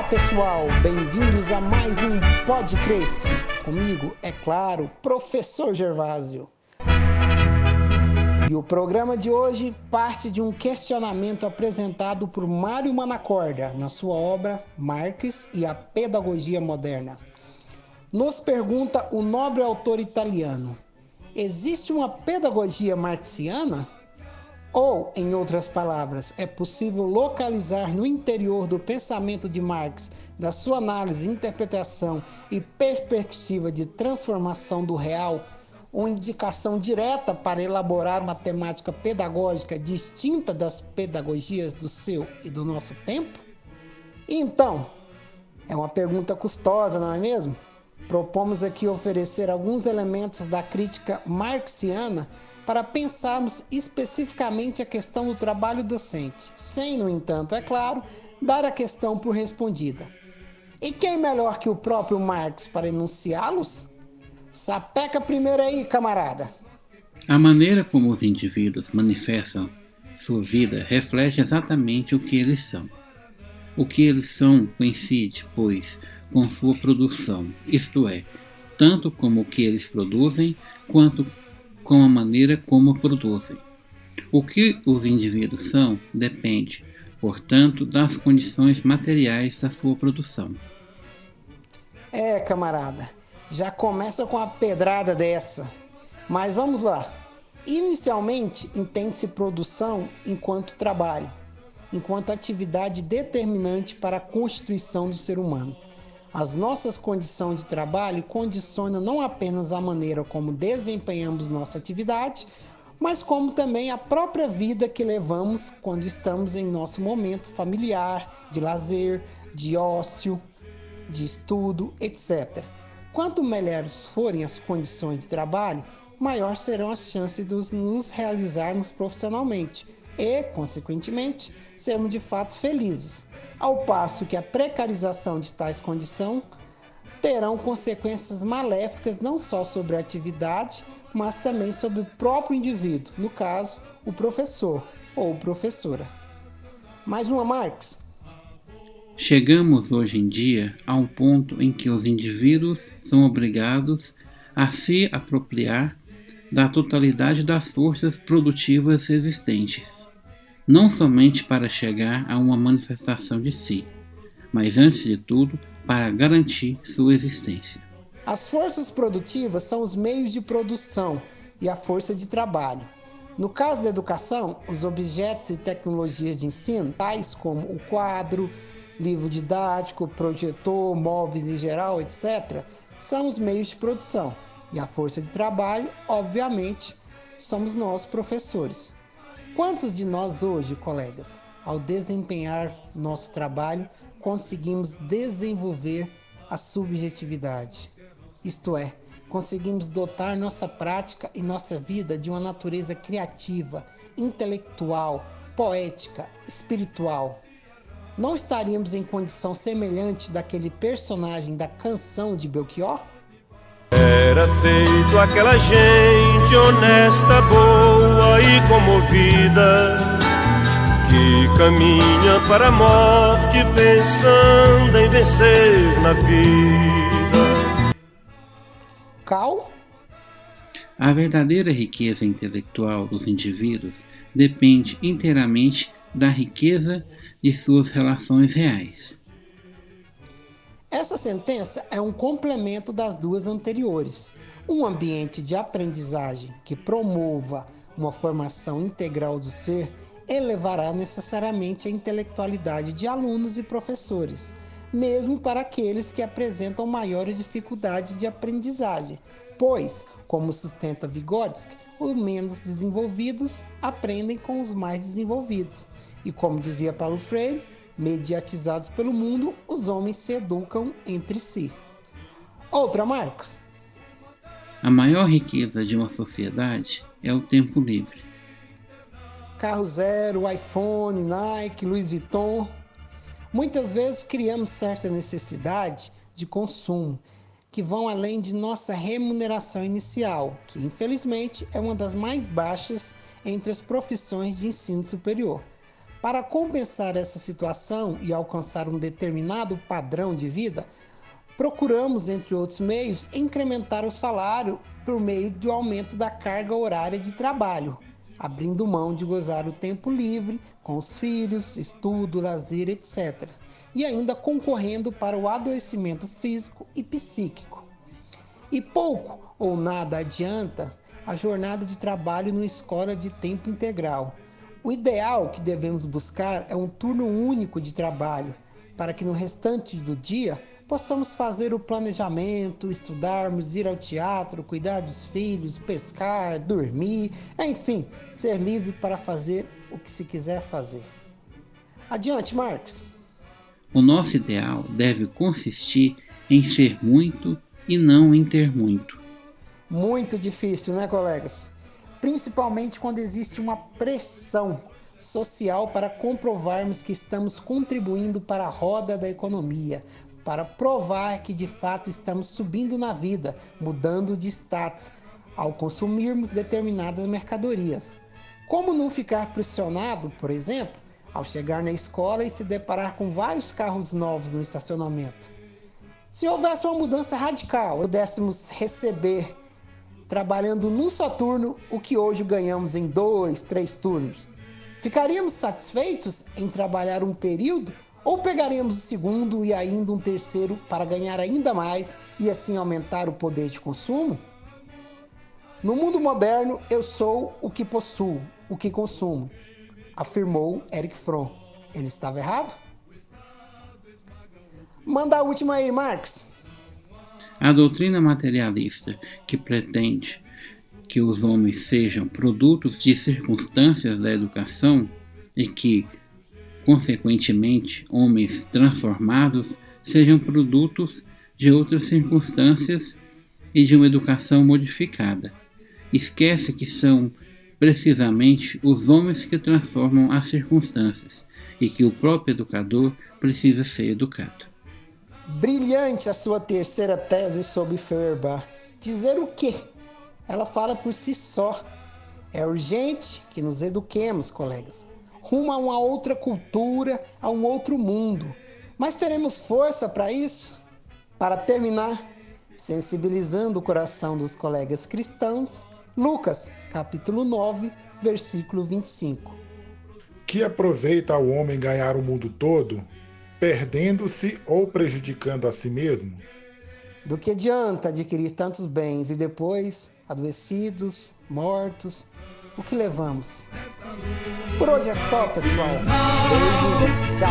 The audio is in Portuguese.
Pessoal, bem-vindos a mais um Podcast. Comigo, é claro, Professor Gervásio. E o programa de hoje parte de um questionamento apresentado por Mário Manacorda na sua obra Marx e a Pedagogia Moderna. Nos pergunta o nobre autor italiano: existe uma pedagogia marxiana? Ou, em outras palavras, é possível localizar no interior do pensamento de Marx, da sua análise, interpretação e perspectiva de transformação do real, uma indicação direta para elaborar uma temática pedagógica distinta das pedagogias do seu e do nosso tempo? Então, é uma pergunta custosa, não é mesmo? Propomos aqui oferecer alguns elementos da crítica marxiana para pensarmos especificamente a questão do trabalho docente, sem, no entanto, é claro, dar a questão por respondida. E quem melhor que o próprio Marx para enunciá-los? Sapeca primeiro aí, camarada. A maneira como os indivíduos manifestam sua vida reflete exatamente o que eles são. O que eles são coincide, pois, com sua produção, isto é, tanto como o que eles produzem, quanto com a maneira como produzem. O que os indivíduos são depende, portanto, das condições materiais da sua produção. Camarada, já começa com a pedrada dessa. Mas vamos lá. Inicialmente, entende-se produção enquanto trabalho, enquanto atividade determinante para a constituição do ser humano. As nossas condições de trabalho condicionam não apenas a maneira como desempenhamos nossa atividade, mas como também a própria vida que levamos quando estamos em nosso momento familiar, de lazer, de ócio, de estudo, etc. Quanto melhores forem as condições de trabalho, maior serão as chances de nos realizarmos profissionalmente e, consequentemente, sermos de fato felizes. Ao passo que a precarização de tais condições terão consequências maléficas não só sobre a atividade, mas também sobre o próprio indivíduo, no caso, o professor ou professora. Mais uma, Marx. Chegamos hoje em dia a um ponto em que os indivíduos são obrigados a se apropriar da totalidade das forças produtivas existentes, não somente para chegar a uma manifestação de si, mas antes de tudo para garantir sua existência. As forças produtivas são os meios de produção e a força de trabalho. No caso da educação, os objetos e tecnologias de ensino, tais como o quadro, livro didático, projetor, móveis em geral, etc., são os meios de produção. E a força de trabalho, obviamente, somos nós, professores. Quantos de nós hoje, colegas, ao desempenhar nosso trabalho, conseguimos desenvolver a subjetividade? Isto é, conseguimos dotar nossa prática e nossa vida de uma natureza criativa, intelectual, poética, espiritual. Não estaríamos em condição semelhante daquele personagem da canção de Belchior? Era feito aquela gente honesta, boa e comovida, que caminha para a morte pensando em vencer na vida. Cal? A verdadeira riqueza intelectual dos indivíduos depende inteiramente da riqueza de suas relações reais. Essa sentença é um complemento das duas anteriores. Um ambiente de aprendizagem que promova uma formação integral do ser elevará necessariamente a intelectualidade de alunos e professores, mesmo para aqueles que apresentam maiores dificuldades de aprendizagem, pois, como sustenta Vygotsky, os menos desenvolvidos aprendem com os mais desenvolvidos. E como dizia Paulo Freire, mediatizados pelo mundo, os homens se educam entre si. Outra, Marcos. A maior riqueza de uma sociedade é o tempo livre. Carro zero, iPhone, Nike, Louis Vuitton. Muitas vezes criamos certa necessidade de consumo que vão além de nossa remuneração inicial, que infelizmente é uma das mais baixas entre as profissões de ensino superior. Para compensar essa situação e alcançar um determinado padrão de vida, procuramos, entre outros meios, incrementar o salário por meio do aumento da carga horária de trabalho, abrindo mão de gozar o tempo livre com os filhos, estudo, lazer, etc. E ainda concorrendo para o adoecimento físico e psíquico. E pouco ou nada adianta a jornada de trabalho numa escola de tempo integral. O ideal que devemos buscar é um turno único de trabalho, para que no restante do dia possamos fazer o planejamento, estudarmos, ir ao teatro, cuidar dos filhos, pescar, dormir, enfim, ser livre para fazer o que se quiser fazer. Adiante, Marcos. O nosso ideal deve consistir em ser muito e não em ter muito. Muito difícil, né, colegas? Principalmente quando existe uma pressão social para comprovarmos que estamos contribuindo para a roda da economia, para provar que de fato estamos subindo na vida, mudando de status ao consumirmos determinadas mercadorias. Como não ficar pressionado, por exemplo, ao chegar na escola e se deparar com vários carros novos no estacionamento? Se houvesse uma mudança radical, pudéssemos receber, trabalhando num só turno, o que hoje ganhamos em 2, 3 turnos, ficaríamos satisfeitos em trabalhar um período ou pegaríamos o segundo e ainda um terceiro para ganhar ainda mais e assim aumentar o poder de consumo? No mundo moderno, eu sou o que possuo, o que consumo, afirmou Erich Fromm. Ele estava errado? Manda a última aí, Marx. A doutrina materialista, que pretende que os homens sejam produtos de circunstâncias da educação e que, consequentemente, homens transformados sejam produtos de outras circunstâncias e de uma educação modificada, esquece que são precisamente os homens que transformam as circunstâncias e que o próprio educador precisa ser educado. Brilhante a sua terceira tese sobre Feuerbach. Dizer o quê? Ela fala por si só. É urgente que nos eduquemos, colegas, rumo a uma outra cultura, a um outro mundo. Mas teremos força para isso? Para terminar, sensibilizando o coração dos colegas cristãos, Lucas, capítulo 9, versículo 25. Que aproveita ao homem ganhar o mundo todo, perdendo-se ou prejudicando a si mesmo? Do que adianta adquirir tantos bens e depois, adoecidos, mortos, o que levamos? Por hoje é só, pessoal. Beijos e tchau.